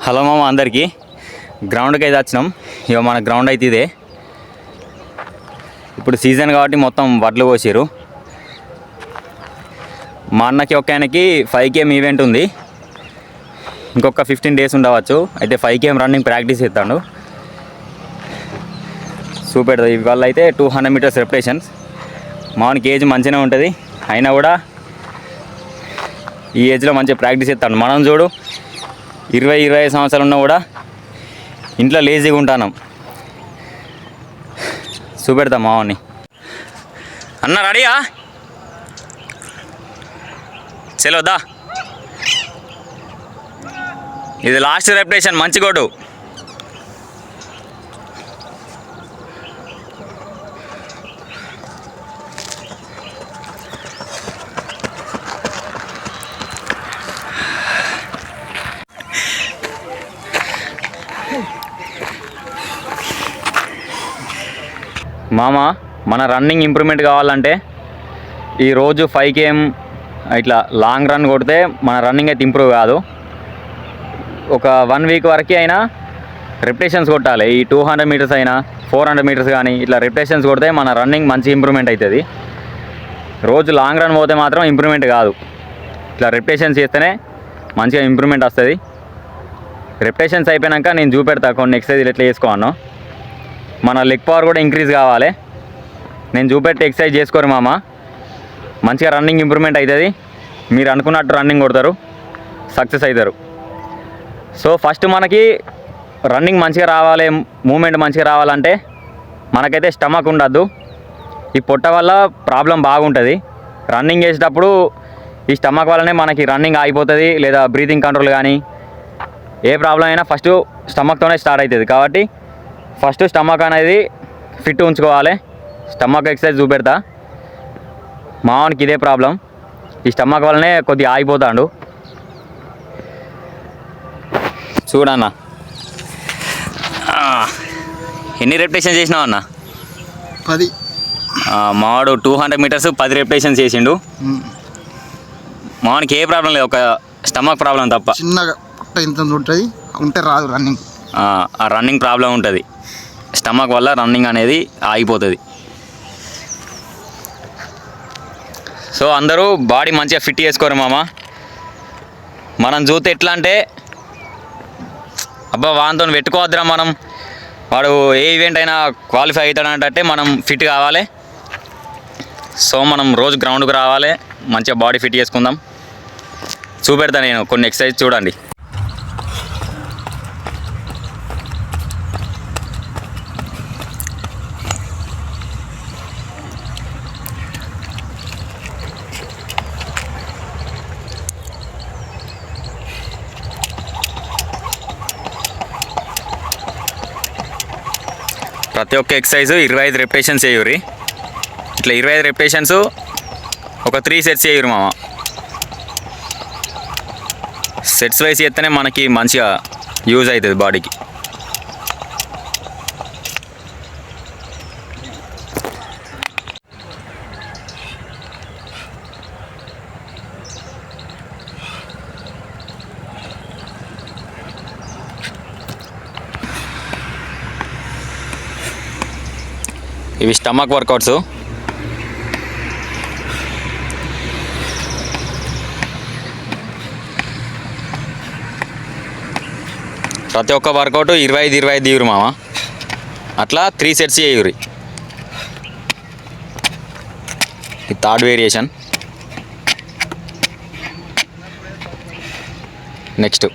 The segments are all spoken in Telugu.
హలో మామ అందరికీ గ్రౌండ్కి అయితే వచ్చినాం. ఇక మన గ్రౌండ్ అయితే ఇదే. ఇప్పుడు సీజన్ కాబట్టి మొత్తం వడ్లు కోసిరు. మా అన్నకి ఒక ఆయనకి 5km ఈవెంట్ ఉంది. ఇంకొక 15 days ఉండవచ్చు. అయితే 5km రన్నింగ్ ప్రాక్టీస్ చేస్తాడు. చూపెడతాడు. ఇవాళ అయితే 200 meters రెప్యుటేషన్స్. మామూలుకి ఏజ్ మంచిగానే ఉంటుంది. అయినా కూడా ఈ ఏజ్లో మంచిగా ప్రాక్టీస్ చేస్తాడు. మనం చూడు 20-25 సంవత్సరాలు ఉన్నా కూడా ఇంట్లో లేజీగా ఉంటాను. చూపెడతాం మామని. అన్న రెడీయా? చలోదా. ఇది లాస్ట్ రెప్యుటేషన్. మంచి కొట్టు. మామ మన రన్నింగ్ ఇంప్రూవ్మెంట్ కావాలంటే ఈరోజు 5km ఇట్లా లాంగ్ రన్ కొడితే మన రన్నింగ్ అయితే ఇంప్రూవ్ కాదు. ఒక 1 week వరకు అయినా రెప్యుటేషన్స్ కొట్టాలి. ఈ 200 meters అయినా 400 meters కానీ ఇట్లా రెప్యుటేషన్స్ కొడితే మన రన్నింగ్ మంచి ఇంప్రూవ్మెంట్ అవుతుంది. రోజు లాంగ్ రన్ పోతే మాత్రం ఇంప్రూవ్మెంట్ కాదు. ఇట్లా రెప్యుటేషన్స్ చేస్తేనే మంచిగా ఇంప్రూవ్మెంట్ వస్తుంది. రెప్యుటేషన్స్ అయిపోయాక నేను చూపెడతా కొన్ని ఎక్సర్సైజ్ ఎట్లా చేసుకోవాలో. మన లెగ్ పవర్ కూడా ఇంక్రీజ్ కావాలి. నేను చూపెట్టి ఎక్సర్సైజ్ చేసుకోరు మామ. మంచిగా రన్నింగ్ ఇంప్రూవ్మెంట్ అవుతుంది. మీరు అనుకున్నట్టు రన్నింగ్ కొడతారు, సక్సెస్ అవుతారు. సో ఫస్ట్ మనకి రన్నింగ్ మంచిగా రావాలి, మూమెంట్ మంచిగా రావాలంటే మనకైతే స్టమక్ ఉండద్దు. ఈ పొట్ట వల్ల ప్రాబ్లం బాగుంటుంది. రన్నింగ్ చేసేటప్పుడు ఈ స్టమక్ వల్లనే మనకి రన్నింగ్ ఆగిపోతుంది, లేదా బ్రీతింగ్ కంట్రోల్ కానీ ఏ ప్రాబ్లం అయినా ఫస్ట్ స్టమక్తోనే స్టార్ట్ అవుతుంది. కాబట్టి ఫస్ట్ స్టమక్ అనేది ఫిట్ ఉంచుకోవాలి. స్టమక్ ఎక్సర్సైజ్ చూపెడతా. మావానికి ఇదే ప్రాబ్లం. ఈ స్టమక్ వల్లనే కొద్దిగా ఆగిపోతాడు. చూడన్న ఎన్ని రెప్యుటేషన్ చేసినావు అన్న? 10. మావాడు 200 meters 10 రెప్యుటేషన్స్ చేసిండు. మావానికి ఏ ప్రాబ్లం లేదు, ఒక స్టమక్ ప్రాబ్లం తప్ప. చిన్నగా పుట్ట ఇంత ఉంటుంది, ఉంటే రాదు రన్నింగ్. ఆ రన్నింగ్ ప్రాబ్లం ఉంటుంది. స్టమక్ వల్ల రన్నింగ్ అనేది ఆగిపోతుంది. సో అందరూ బాడీ మంచిగా ఫిట్ చేసుకోరు మామ. మనం చూస్తే ఎట్లా అంటే అబ్బా వాంతో పెట్టుకోవద్దురా మనం, వాడు ఏ ఈవెంట్ అయినా క్వాలిఫై అవుతాడంటే మనం ఫిట్ కావాలి. సో మనం రోజు గ్రౌండ్కి రావాలి, మంచిగా బాడీ ఫిట్ చేసుకుందాం. చూపెడతా నేను కొన్ని ఎక్సర్సైజ్ చూడండి. ప్రతి ఒక్క ఎక్సర్సైజ్ 25 రెప్యుటేషన్స్ చేయుర్రి. ఇట్లా 25 రెప్యుటేషన్స్ ఒక 3 sets చేయురు మామ. సెట్స్ వైజ్ చేస్తేనే మనకి మంచిగా యూజ్ అవుతుంది బాడీకి. ఇవి స్టమక్ వర్కౌట్స్. ప్రతి ఒక్క వర్కౌట్ 25 తీయురు మామ. అట్లా 3 sets చేయురి. ఈ థర్డ్ వేరియేషన్. నెక్స్ట్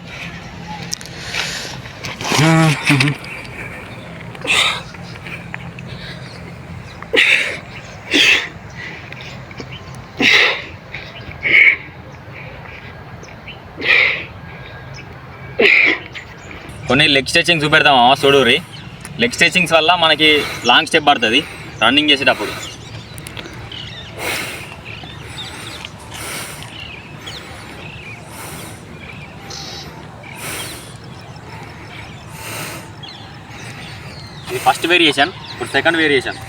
కొన్ని లెగ్ స్ట్రెచింగ్ చూపెడతామా చూడురి. లెగ్ స్ట్రెచింగ్స్ వల్ల మనకి లాంగ్ స్టెప్ పడుతుంది రన్నింగ్ చేసేటప్పుడు. ఇది ఫస్ట్ వేరియేషన్. ఇప్పుడు సెకండ్ వేరియేషన్.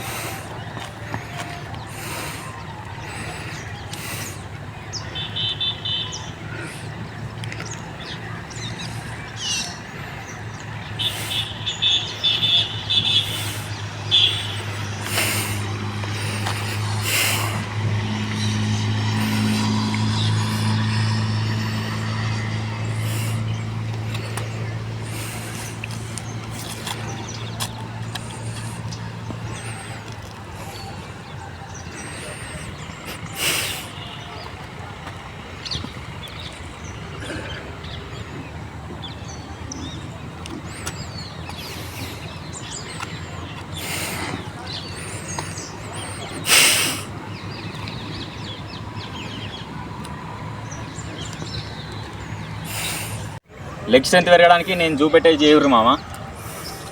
లెగ్ స్ట్రెంత్ పెరగడానికి నేను చూపెట్టే చేయరు మామ,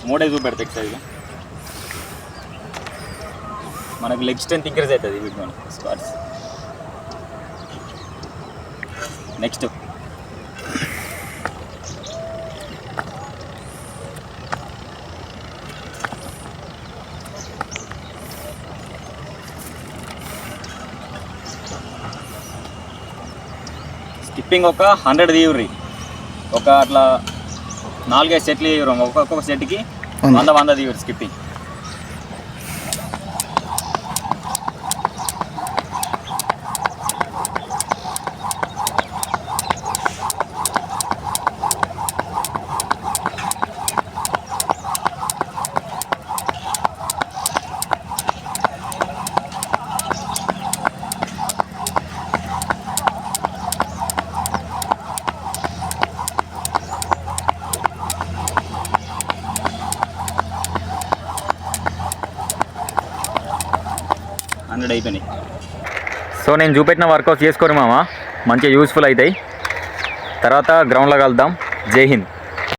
3 చూపెడతా ఎక్సర్సైజ్. మనకు లెగ్ స్ట్రెంత్ ఇంక్రీజ్ అవుతుంది వీటిలో స్క్వాట్స్. నెక్స్ట్ స్కిప్పింగ్ ఒక 100 తీయుర్రి. ఒక అట్లా 4-5 సెట్లు తీయరు, ఒక్కొక్క సెట్కి 100 తీయరు స్కిప్పింగ్. అయిపోయినాయి. సో నేను చూపెట్టిన వర్కౌట్స్ చేసుకోరు మామ, మంచిగా యూస్ఫుల్ అవుతాయి. తర్వాత గ్రౌండ్లో కలుద్దాం. జై హింద్.